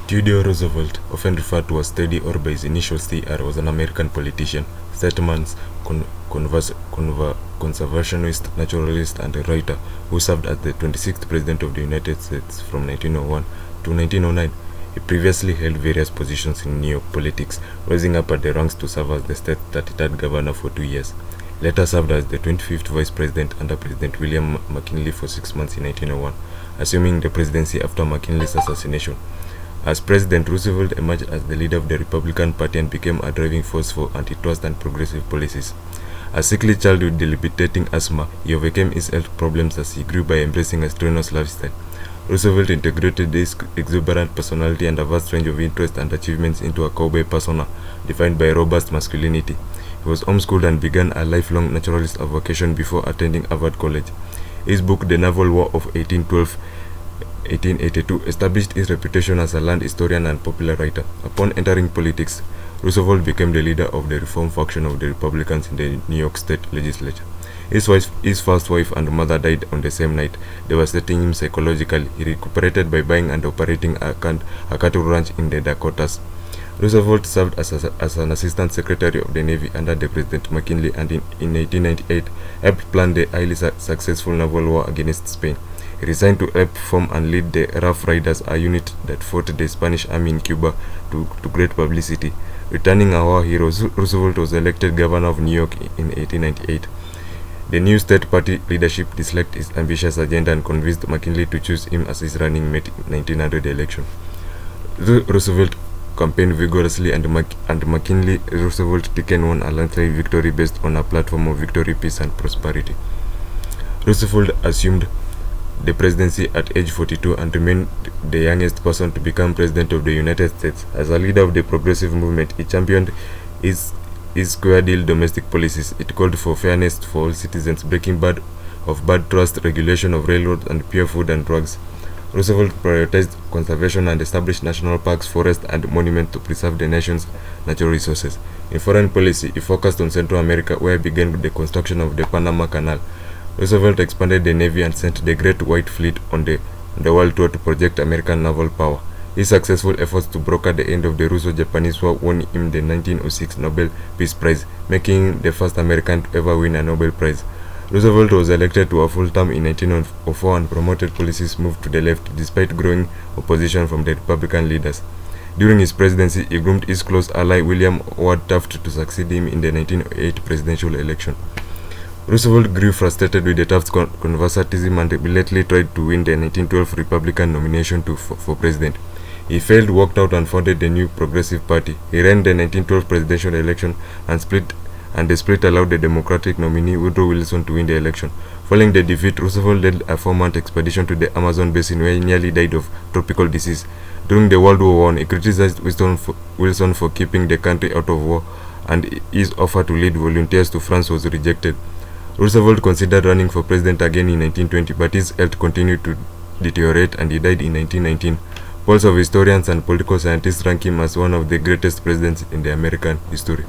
Theodore Roosevelt, often referred to as Teddy or by his initials TR, was an American politician, statesman, conservationist, naturalist, and a writer who served as the 26th President of the United States from 1901 to 1909. He previously held various positions in New York politics, rising up at the ranks to serve as the state's 33rd governor for 2 years. He later served as the 25th Vice President under President William McKinley for 6 months in 1901, assuming the presidency after McKinley's assassination. As President, Roosevelt emerged as the leader of the Republican Party and became a driving force for antitrust and progressive policies. A sickly child with debilitating asthma, he overcame his health problems as he grew by embracing a strenuous lifestyle. Roosevelt integrated his exuberant personality and a vast range of interests and achievements into a cowboy persona, defined by robust masculinity. He was homeschooled and began a lifelong naturalist avocation before attending Harvard College. His book, The Naval War of 1882, established his reputation as a land historian and popular writer. Upon entering politics, Roosevelt became the leader of the reform faction of the Republicans in the New York State Legislature. His first wife and mother died on the same night, devastating him psychologically. He recuperated by buying and operating a cattle ranch in the Dakotas. Roosevelt served as an assistant secretary of the Navy under the President McKinley and in 1898 helped plan the highly successful naval war against Spain. He resigned to help form and lead the Rough Riders, a unit that fought the Spanish army in Cuba, to great publicity. Returning a war hero, Roosevelt was elected governor of New York in 1898. The new state party leadership disliked his ambitious agenda and convinced McKinley to choose him as his running mate in 1900 election. Roosevelt campaigned vigorously and McKinley-Roosevelt ticket won a landslide victory based on a platform of victory, peace, and prosperity. Roosevelt assumed the presidency at age 42 and remained the youngest person to become president of the United States. As a leader of the progressive movement, he championed his square deal domestic policies. It called for fairness for all citizens, breaking bad trust, regulation of railroads, and pure food and drugs. Roosevelt prioritized conservation and established national parks, forests, and monuments to preserve the nation's natural resources. In foreign policy, he focused on Central America, where he began the construction of the Panama Canal. Roosevelt expanded the Navy and sent the Great White Fleet on the world tour to project American naval power. His successful efforts to broker the end of the Russo-Japanese War won him the 1906 Nobel Peace Prize, making him the first American to ever win a Nobel Prize. Roosevelt was elected to a full term in 1904 and promoted policies moved to the left despite growing opposition from the Republican leaders. During his presidency, he groomed his close ally William Howard Taft to succeed him in the 1908 presidential election. Roosevelt grew frustrated with the Taft's conservatism and repeatedly tried to win the 1912 Republican nomination for president. He failed, walked out, and founded the new Progressive Party. He ran the 1912 presidential election and the split allowed the Democratic nominee Woodrow Wilson to win the election. Following the defeat, Roosevelt led a 4-month expedition to the Amazon basin where he nearly died of tropical disease. During the World War I, he criticized Wilson for keeping the country out of war, and his offer to lead volunteers to France was rejected. Roosevelt considered running for president again in 1920, but his health continued to deteriorate and he died in 1919. Polls of historians and political scientists rank him as one of the greatest presidents in the American history.